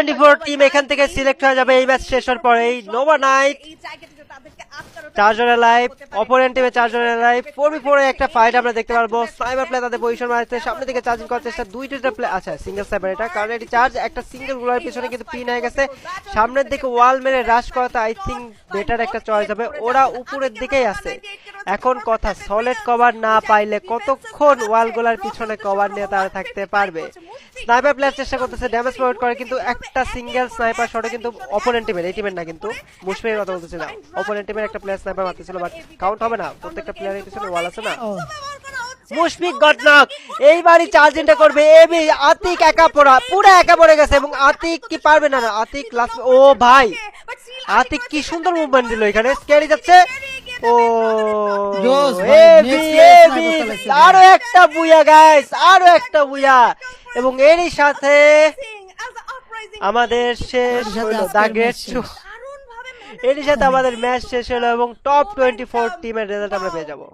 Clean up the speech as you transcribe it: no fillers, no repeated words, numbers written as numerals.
24 team এখান থেকে select হয়ে যাবে এই ম্যাচ শেষ হওয়ার পরেই। নোভা নাইট 4 জনের লাইভ, অপোনেন্ট টিমে 4 জনের লাইভ, 4v4 এ একটা ফাইট আমরা দেখতে পারবো। স্নাইপার প্লে তাদের পজিশন মারতে সামনে থেকে চার্জিং করার চেষ্টা, দুইটা প্লে, আচ্ছা সিঙ্গেল স্নাইপার এটা, কারণ এটি চার্জ একটা সিঙ্গেল গুলার পিছনে কিন্তু পিন হয়ে গেছে। সামনের দিকে ওয়াল মেরে রাশ করাতে আই থিঙ্ক বেটার একটা চয়েস হবে। ওরা উপরের দিকেই আছে। এখন কথা, সলিড কভার না পাইলে কতক্ষণ ওয়াল গুলার পিছনে কভার নিয়ে তারা থাকতে পারবে। স্নাইপার প্লেয়ার চেষ্টা করতেছে ড্যামেজ প্রোভাইড করে, কিন্তু একটা সিঙ্গেল স্নাইপার শটে কিন্তু অপোনেন্ট টিমের, এই টিমের না কিন্তু মুশফিকের কথা বলতেছি না, অপোনেন্ট টিমের একটা প্লেয়ার স্নাইপার মারতেছিল, বাট কাউন্ট হবে না, প্রত্যেকটা প্লেয়ারের পিছনে ওয়াল আছে না। মুশফিক গট নক, এইবারই চার্জিংটা করবে এবি। আতিক একা পড়া, পুরো একা পড়ে গেছে, এবং আতিক কি পারবে না, না আতিক লাস্ট, ও ভাই আতিক কি সুন্দর মুভমেন্ট দিল এখানে, স্কেরি যাচ্ছে। ও আরো একটা বুয়া গাইস, আরো একটা বুয়া, এবং এরই সাথে আমাদের শেষ হলো দা গ্রেট শো, এরই সাথে আমাদের ম্যাচ শেষ হলো এবং টপ 24 টিমের রেজাল্ট আমরা পেয়ে যাবো।